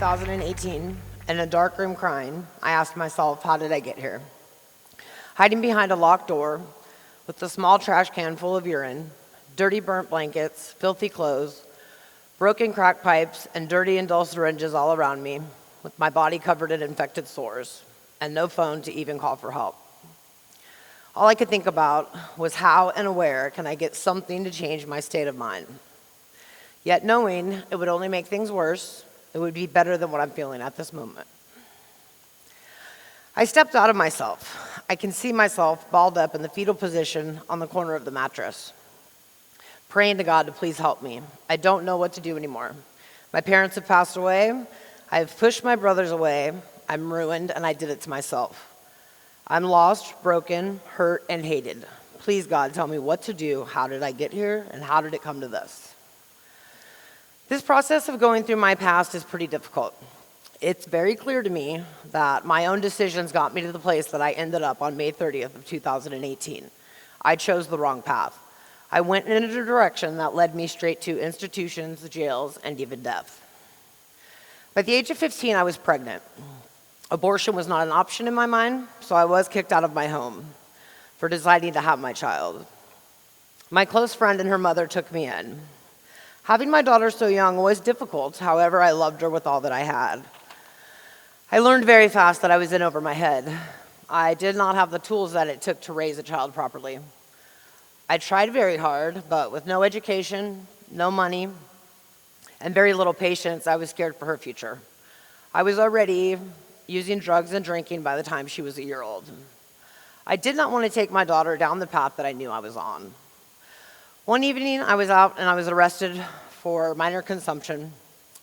2018, in a dark room crying, I asked myself, how did I get here? Hiding behind a locked door with a small trash can full of urine, dirty burnt blankets, filthy clothes, broken crack pipes, and dirty and dull syringes all around me, with my body covered in infected sores, and no phone to even call for help. All I could think about was how and where can I get something to change my state of mind. Yet knowing it would only make things worse, it would be better than what I'm feeling at this moment. I stepped out of myself. I can see myself balled up in the fetal position on the corner of the mattress, praying to God to please help me. I don't know what to do anymore. My parents have passed away. I have pushed my brothers away. I'm ruined, and I did it to myself. I'm lost, broken, hurt, and hated. Please, God, tell me what to do. How did I get here, and how did it come to this? This process of going through my past is pretty difficult. It's very clear to me that my own decisions got me to the place that I ended up on May 30th of 2018. I chose the wrong path. I went in a direction that led me straight to institutions, jails, and even death. By the age of 15, I was pregnant. Abortion was not an option in my mind, so I was kicked out of my home for deciding to have my child. My close friend and her mother took me in. Having my daughter so young was difficult, however, I loved her with all that I had. I learned very fast that I was in over my head. I did not have the tools that it took to raise a child properly. I tried very hard, but with no education, no money, and very little patience, I was scared for her future. I was already using drugs and drinking by the time she was a year old. I did not want to take my daughter down the path that I knew I was on. One evening, I was out and I was arrested for minor consumption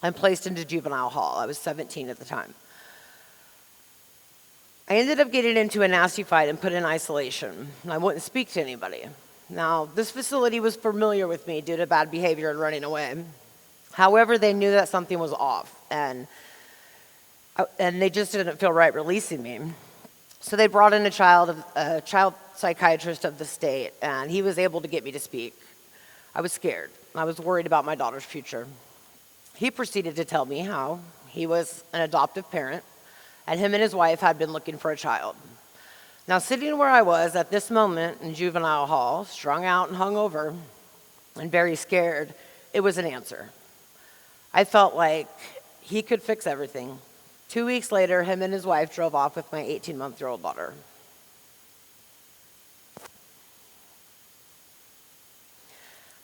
and placed into juvenile hall. I was 17 at the time. I ended up getting into a nasty fight and put in isolation. I wouldn't speak to anybody. Now, this facility was familiar with me due to bad behavior and running away. However, they knew that something was off, and they just didn't feel right releasing me. So they brought in a child psychiatrist of the state, and he was able to get me to speak. I was scared. I was worried about my daughter's future. He proceeded to tell me how he was an adoptive parent, and him and his wife had been looking for a child. Now, sitting where I was at this moment in juvenile hall, strung out and hungover, and very scared, it was an answer. I felt like he could fix everything. 2 weeks later, him and his wife drove off with my 18-month-old daughter.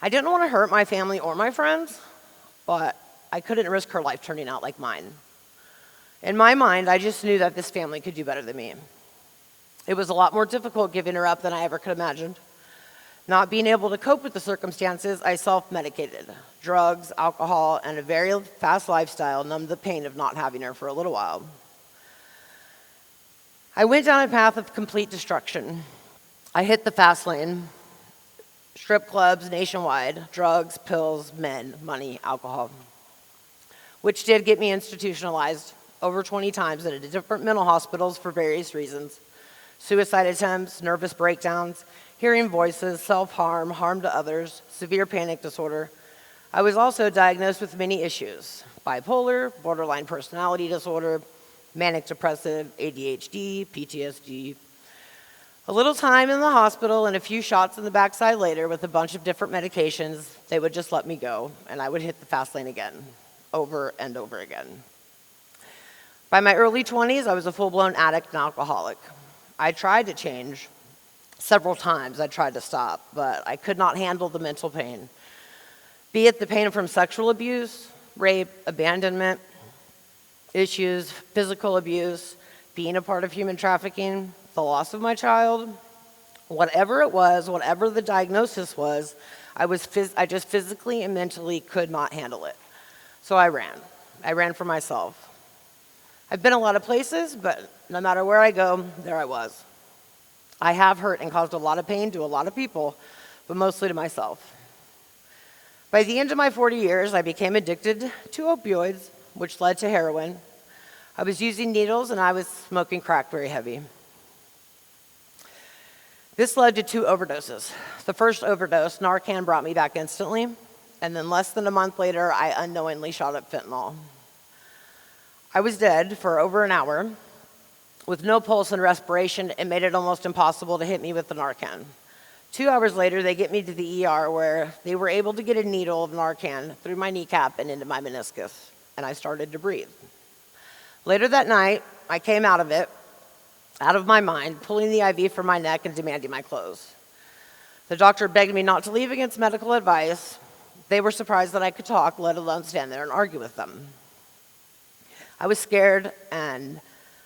I didn't want to hurt my family or my friends, but I couldn't risk her life turning out like mine. In my mind, I just knew that this family could do better than me. It was a lot more difficult giving her up than I ever could have imagined. Not being able to cope with the circumstances, I self-medicated. Drugs, alcohol, and a very fast lifestyle numbed the pain of not having her for a little while. I went down a path of complete destruction. I hit the fast lane. Strip clubs nationwide, drugs, pills, men, money, alcohol, which did get me institutionalized over 20 times in different mental hospitals for various reasons. Suicide attempts, nervous breakdowns, hearing voices, self-harm, harm to others, severe panic disorder. I was also diagnosed with many issues: bipolar, borderline personality disorder, manic depressive, ADHD, PTSD. A little time in the hospital and a few shots in the backside later with a bunch of different medications, they would just let me go, and I would hit the fast lane again, over and over again. By my early 20s, I was a full-blown addict and alcoholic. I tried to change several times. I tried to stop, but I could not handle the mental pain. Be it the pain from sexual abuse, rape, abandonment, issues, physical abuse, being a part of human trafficking, the loss of my child, whatever it was, whatever the diagnosis was, I just physically and mentally could not handle it. So I ran. I ran for myself. I've been a lot of places, but no matter where I go, there I was. I have hurt and caused a lot of pain to a lot of people, but mostly to myself. By the end of my 40 years, I became addicted to opioids, which led to heroin. I was using needles, and I was smoking crack very heavy. This led to 2 overdoses. The first overdose, Narcan, brought me back instantly, and then less than a month later, I unknowingly shot up fentanyl. I was dead for over an hour with no pulse and respiration. It made it almost impossible to hit me with the Narcan. 2 hours later, they get me to the ER where they were able to get a needle of Narcan through my kneecap and into my meniscus, and I started to breathe. Later that night, I came out of it, out of my mind, pulling the IV from my neck and demanding my clothes. The doctor begged me not to leave against medical advice. They were surprised that I could talk, let alone stand there and argue with them. I was scared, and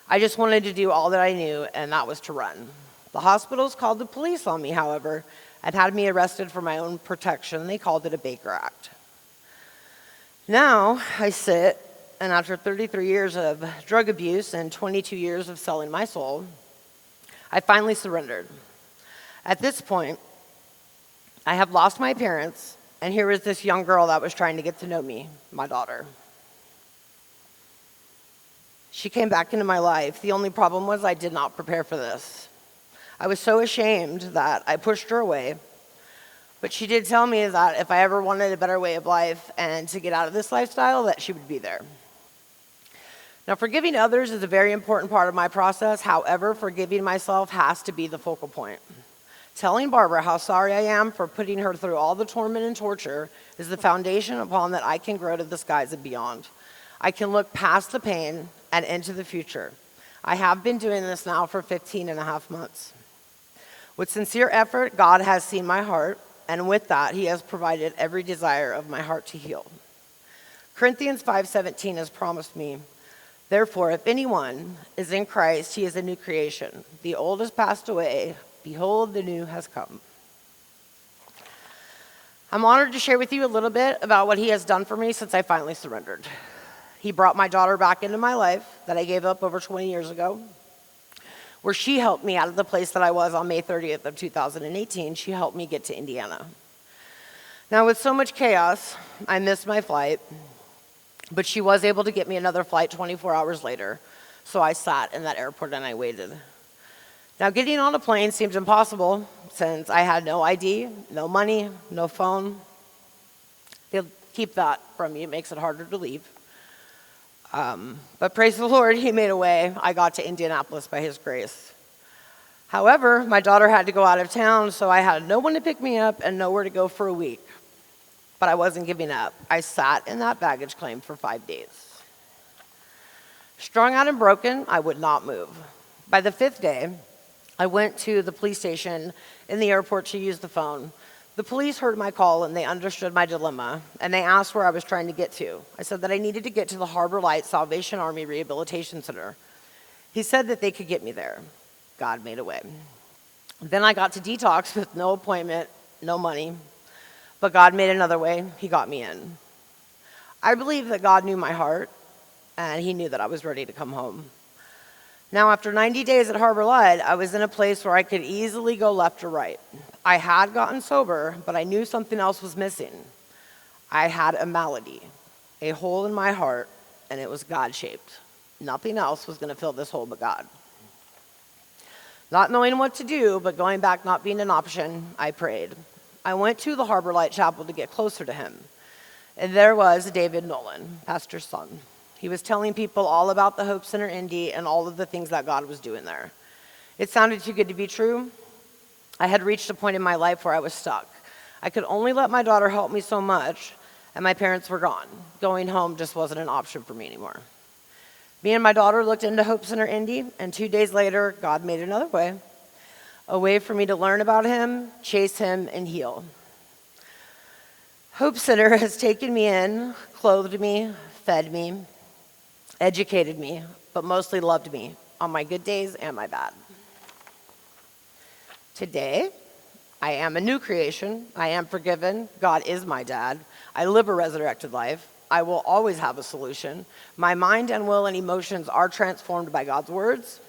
I just wanted to do all that I knew, and that was to run. The hospitals called the police on me, however, and had me arrested for my own protection. They called it a Baker Act. Now I sit, and after 33 years of drug abuse and 22 years of selling my soul, I finally surrendered. At this point, I have lost my parents, and here is this young girl that was trying to get to know me, my daughter. She came back into my life. The only problem was I did not prepare for this. I was so ashamed that I pushed her away, but she did tell me that if I ever wanted a better way of life and to get out of this lifestyle, that she would be there. Now, forgiving others is a very important part of my process. However, forgiving myself has to be the focal point. Telling Barbara how sorry I am for putting her through all the torment and torture is the foundation upon that I can grow to the skies and beyond. I can look past the pain and into the future. I have been doing this now for 15 and a half months. With sincere effort, God has seen my heart, and with that, he has provided every desire of my heart to heal. Corinthians 5:17 has promised me, therefore, if anyone is in Christ, he is a new creation. The old has passed away. Behold, the new has come. I'm honored to share with you a little bit about what he has done for me since I finally surrendered. He brought my daughter back into my life that I gave up over 20 years ago, where she helped me out of the place that I was on May 30th of 2018. She helped me get to Indiana. Now, with so much chaos, I missed my flight, but she was able to get me another flight 24 hours later, so I sat in that airport and I waited. Now, getting on a plane seemed impossible since I had no ID, no money, no phone. They'll keep that from you. It makes it harder to leave. But praise the Lord, he made a way. I got to Indianapolis by his grace. However, my daughter had to go out of town, so I had no one to pick me up and nowhere to go for a week. But I wasn't giving up. I sat in that baggage claim for 5 days. Strung out and broken, I would not move. By the 5th day, I went to the police station in the airport to use the phone. The police heard my call and they understood my dilemma, and they asked where I was trying to get to. I said that I needed to get to the Harbor Light Salvation Army Rehabilitation Center. He said that they could get me there. God made a way. Then I got to detox with no appointment, no money, but God made another way. He got me in. I believe that God knew my heart, and he knew that I was ready to come home. Now, after 90 days at Harbor Light, I was in a place where I could easily go left or right. I had gotten sober, but I knew something else was missing. I had a malady, a hole in my heart, and it was God-shaped. Nothing else was going to fill this hole but God. Not knowing what to do, but going back not being an option, I prayed. I went to the Harbor Light Chapel to get closer to him. And there was David Nolan, pastor's son. He was telling people all about the Hope Center Indy and all of the things that God was doing there. It sounded too good to be true. I had reached a point in my life where I was stuck. I could only let my daughter help me so much, and my parents were gone. Going home just wasn't an option for me anymore. Me and my daughter looked into Hope Center Indy, and 2 days later, God made another way. A way for me to learn about him, chase him, and heal. Hope Center has taken me in, clothed me, fed me, educated me, but mostly loved me on my good days and my bad. Today, I am a new creation. I am forgiven. God is my dad. I live a resurrected life. I will always have a solution. My mind and will and emotions are transformed by God's words.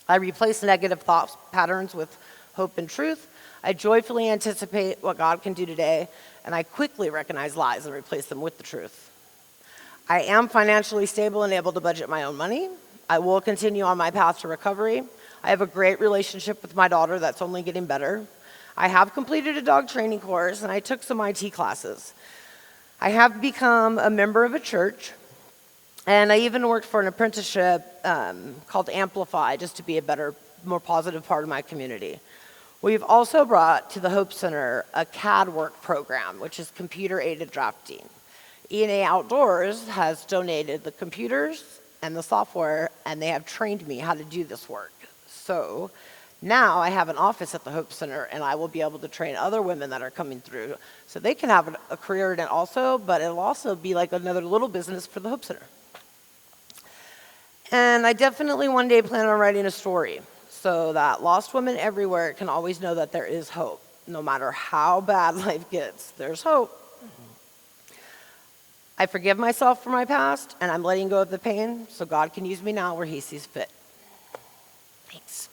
I replace negative thought patterns with hope and truth. I joyfully anticipate what God can do today, and I quickly recognize lies and replace them with the truth. I am financially stable and able to budget my own money. I will continue on my path to recovery. I have a great relationship with my daughter that's only getting better. I have completed a dog training course, and I took some IT classes. I have become a member of a church. And I even worked for an apprenticeship called Amplify, just to be a better, more positive part of my community. We've also brought to the Hope Center a CAD work program, which is computer-aided drafting. E&A Outdoors has donated the computers and the software, and they have trained me how to do this work. So now I have an office at the Hope Center, and I will be able to train other women that are coming through so they can have a career in it also, but it'll also be like another little business for the Hope Center. And I definitely one day plan on writing a story so that lost women everywhere can always know that there is hope. No matter how bad life gets, there's hope. I forgive myself for my past, and I'm letting go of the pain so God can use me now where he sees fit. Thanks.